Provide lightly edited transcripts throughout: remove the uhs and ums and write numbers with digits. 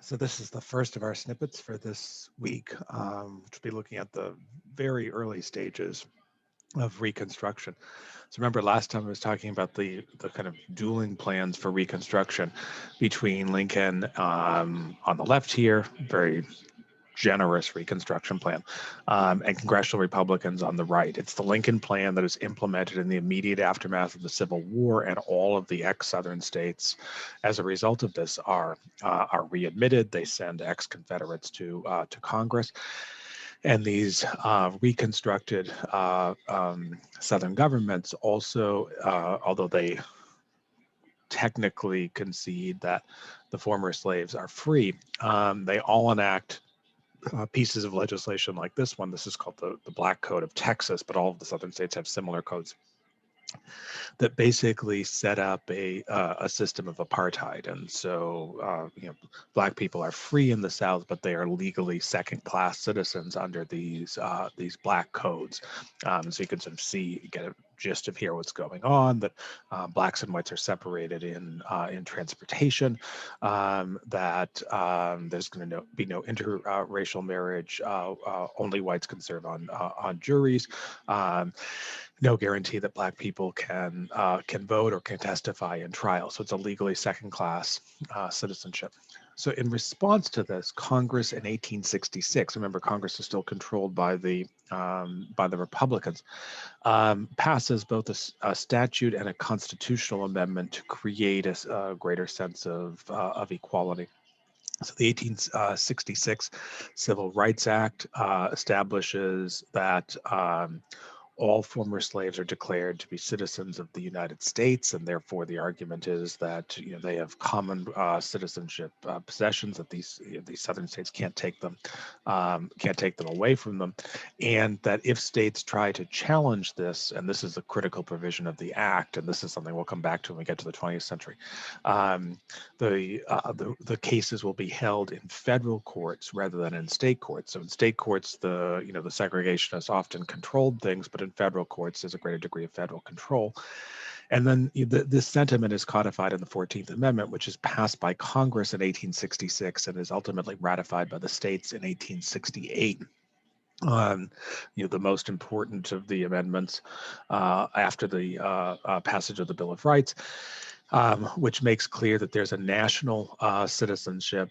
So this is the first of our snippets for this week, which will be looking at the very early stages of Reconstruction. So remember last time I was talking about the kind of dueling plans for Reconstruction between Lincoln on the left here, very generous Reconstruction plan, and congressional Republicans on the right. It's the Lincoln plan that is implemented in the immediate aftermath of the Civil War, and all of the ex-Southern states, as a result of this, are readmitted. They send ex-Confederates to Congress, and these reconstructed Southern governments also, although they technically concede that the former slaves are free, they all enact pieces of legislation like this one. This is called the Black Code of Texas, but all of the southern states have similar codes that basically set up a system of apartheid. And so, black people are free in the South, but they are legally second-class citizens under these black codes. So you can sort of get a gist of here what's going on. That blacks and whites are separated in transportation. That there's going to be no interracial marriage. Only whites can serve on juries. No guarantee that black people can vote or can testify in trial. So it's a legally second-class citizenship. So in response to this, Congress in 1866, remember Congress is still controlled by the Republicans, passes both a statute and a constitutional amendment to create a greater sense of equality. So the 1866 Civil Rights Act establishes that all former slaves are declared to be citizens of the United States, and therefore the argument is that they have common citizenship possessions, that these southern states can't take them away from them, and that if states try to challenge this, and this is a critical provision of the act, and this is something we'll come back to when we get to the 20th century, the cases will be held in federal courts rather than in state courts. So in state courts, the segregationists often controlled things, but in federal courts, there's a greater degree of federal control. And then this sentiment is codified in the 14th Amendment, which is passed by Congress in 1866 and is ultimately ratified by the states in 1868. The most important of the amendments after the passage of the Bill of Rights, which makes clear that there's a national citizenship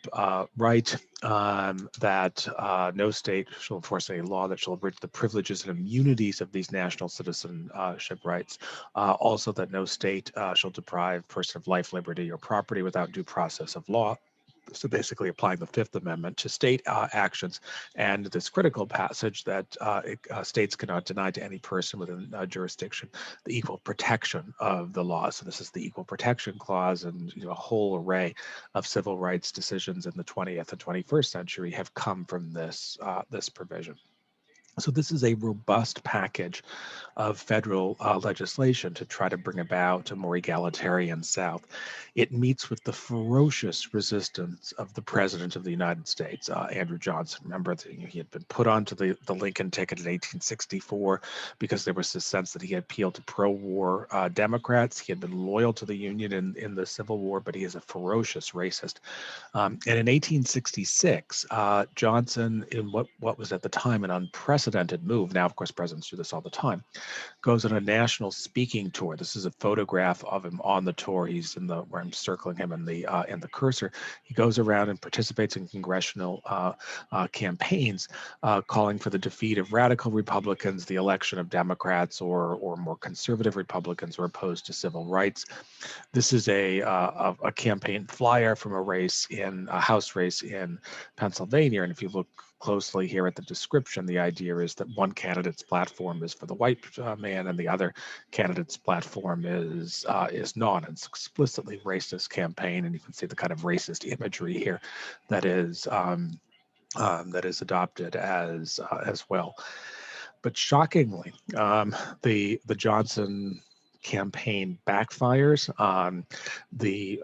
right, that no state shall enforce any law that shall abridge the privileges and immunities of these national citizenship rights. Also, that no state shall deprive person of life, liberty, or property without due process of law. So basically applying the Fifth Amendment to state actions, and this critical passage that states cannot deny to any person within jurisdiction the equal protection of the law. So this is the Equal Protection Clause, and a whole array of civil rights decisions in the 20th and 21st century have come from this provision. So this is a robust package of federal legislation to try to bring about a more egalitarian South. It meets with the ferocious resistance of the President of the United States, Andrew Johnson. Remember, he had been put onto the Lincoln ticket in 1864 because there was this sense that he had appealed to pro-war Democrats. He had been loyal to the Union in the Civil War, but he is a ferocious racist. And in 1866, Johnson, in what was at the time an unprecedented move, now of course presidents do this all the time, goes on a national speaking tour. This is a photograph of him on the tour. He's where I'm circling him in the cursor. He goes around and participates in congressional campaigns, calling for the defeat of radical Republicans, the election of Democrats or more conservative Republicans who are opposed to civil rights. This is a campaign flyer from a House race in Pennsylvania, and if you look closely here at the description, the idea is that one candidate's platform is for the white man, and the other candidate's platform is not. It's explicitly racist campaign, and you can see the kind of racist imagery here that is adopted as well. But shockingly, the Johnson campaign backfires. The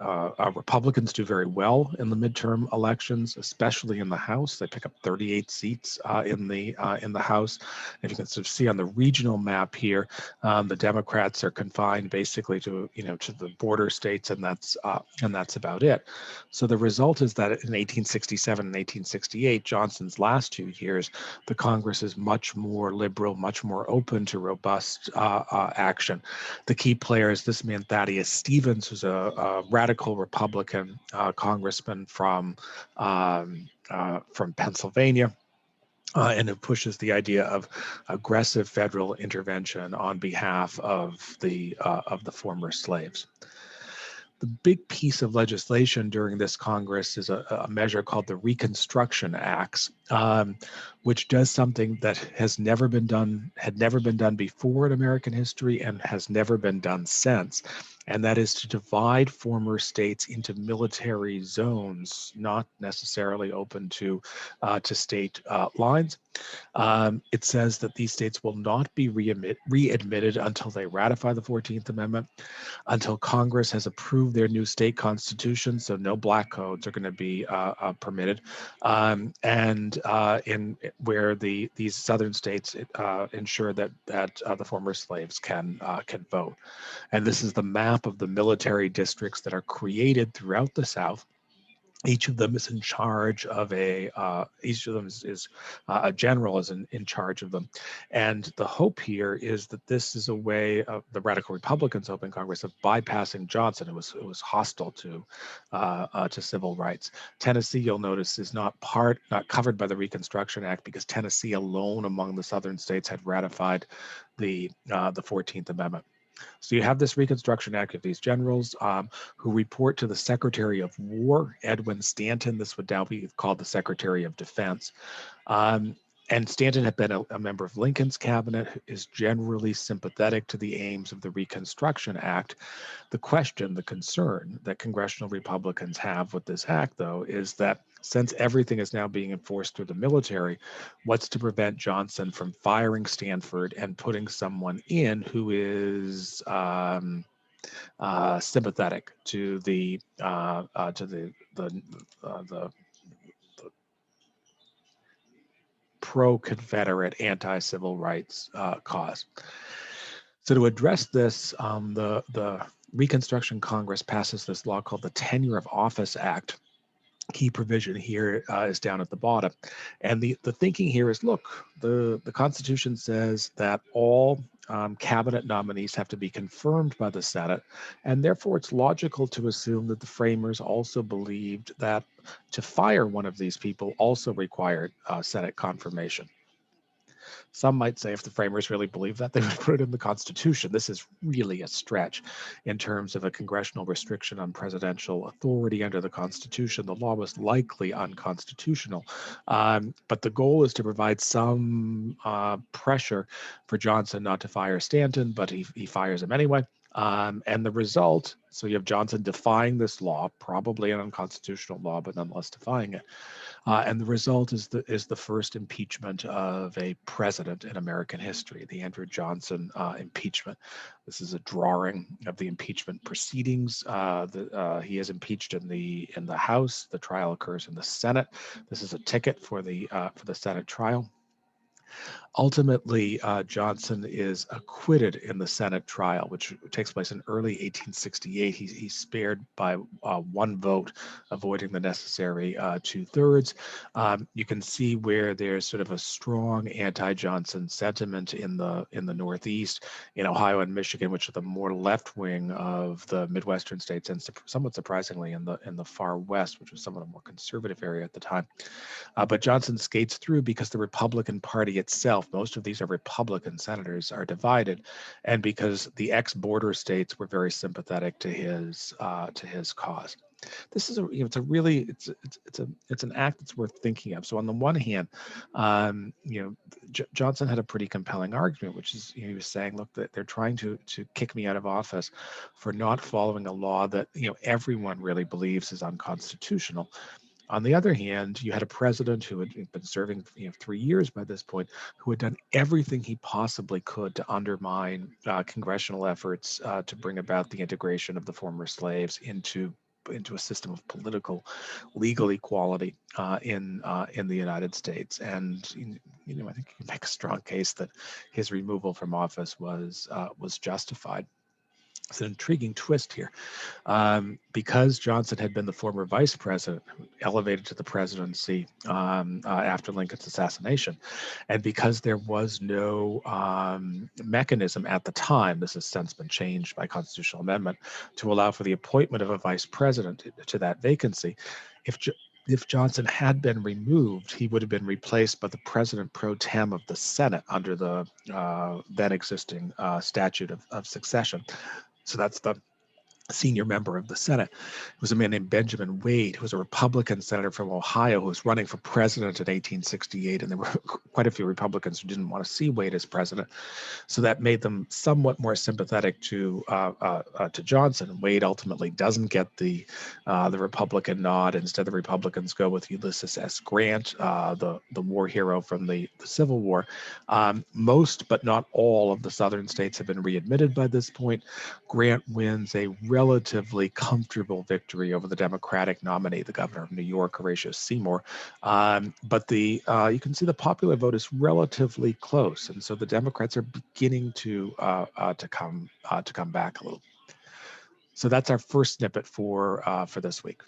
Republicans do very well in the midterm elections, especially in the House. They pick up 38 seats in the House. And you can sort of see on the regional map here, the Democrats are confined basically to to the border states, and that's about it. So the result is that in 1867 and 1868, Johnson's last 2 years, the Congress is much more liberal, much more open to robust action. The key players, this man Thaddeus Stevens, who's a radical Republican congressman from Pennsylvania, and it pushes the idea of aggressive federal intervention on behalf of the former slaves. The big piece of legislation during this Congress is a measure called the Reconstruction Act, which does something that had never been done before in American history and has never been done since. And that is to divide former states into military zones, not necessarily open to state lines. It says that these states will not be readmitted until they ratify the 14th Amendment, until Congress has approved their new state constitution, so no black codes are going to be permitted, and in where these southern states ensure that the former slaves can vote. And this is the map of the military districts that are created throughout the South. Each of them is in charge of each of them is a general is in charge of them. And the hope here is that this is a way of the radical Republicans hope in Congress of bypassing Johnson. It was hostile to civil rights. Tennessee, you'll notice, is not covered by the Reconstruction Act because Tennessee alone among the southern states had ratified the 14th Amendment. So you have this Reconstruction Act of these generals who report to the Secretary of War, Edwin Stanton. This would now be called the Secretary of Defense. And Stanton had been a member of Lincoln's cabinet, is generally sympathetic to the aims of the Reconstruction Act. The concern that congressional Republicans have with this act, though, is that since everything is now being enforced through the military, what's to prevent Johnson from firing Stanford and putting someone in who is sympathetic to the pro-Confederate anti-civil rights cause. So to address this, the Reconstruction Congress passes this law called the Tenure of Office Act. Key provision here is down at the bottom. And the thinking here is, look, the Constitution says that all cabinet nominees have to be confirmed by the Senate, and therefore it's logical to assume that the framers also believed that to fire one of these people also required Senate confirmation. Some might say if the framers really believed that, they would put it in the Constitution. This is really a stretch in terms of a congressional restriction on presidential authority under the Constitution. The law was likely unconstitutional, but the goal is to provide some pressure for Johnson not to fire Stanton, but he fires him anyway. And the result, so you have Johnson defying this law, probably an unconstitutional law, but nonetheless defying it. And the result is the first impeachment of a president in American history, the Andrew Johnson impeachment. This is a drawing of the impeachment proceedings. He is impeached in the House. The trial occurs in the Senate. This is a ticket for the Senate trial. Ultimately, Johnson is acquitted in the Senate trial, which takes place in early 1868. He's spared by one vote, avoiding the necessary 2/3. You can see where there's sort of a strong anti-Johnson sentiment in the Northeast, in Ohio and Michigan, which are the more left wing of the Midwestern states, and somewhat surprisingly in the far West, which was somewhat a more conservative area at the time. But Johnson skates through because the Republican Party itself, most of these are Republican senators, are divided, and because the ex-border states were very sympathetic to his cause. This is it's an act that's worth thinking of. So on the one hand, Johnson had a pretty compelling argument, which is he was saying, look, that they're trying to kick me out of office for not following a law that everyone really believes is unconstitutional. On the other hand, you had a president who had been serving 3 years by this point, who had done everything he possibly could to undermine congressional efforts to bring about the integration of the former slaves into a system of political legal equality in the United States. And I think you can make a strong case that his removal from office was justified. It's an intriguing twist here. Because Johnson had been the former vice president, elevated to the presidency after Lincoln's assassination, and because there was no mechanism at the time, this has since been changed by constitutional amendment, to allow for the appointment of a vice president to that vacancy, if Johnson had been removed, he would have been replaced by the president pro tem of the Senate under the then existing statute of succession. So that's the senior member of the Senate. It was a man named Benjamin Wade, who was a Republican senator from Ohio who was running for president in 1868. And there were quite a few Republicans who didn't want to see Wade as president. So that made them somewhat more sympathetic to Johnson. Wade ultimately doesn't get the Republican nod. Instead, the Republicans go with Ulysses S. Grant, the war hero from the Civil War. Most, but not all, of the southern states have been readmitted by this point. Grant wins a relatively comfortable victory over the Democratic nominee, the governor of New York, Horatio Seymour. But you can see the popular vote is relatively close, and so the Democrats are beginning to come back a little. So that's our first snippet for this week.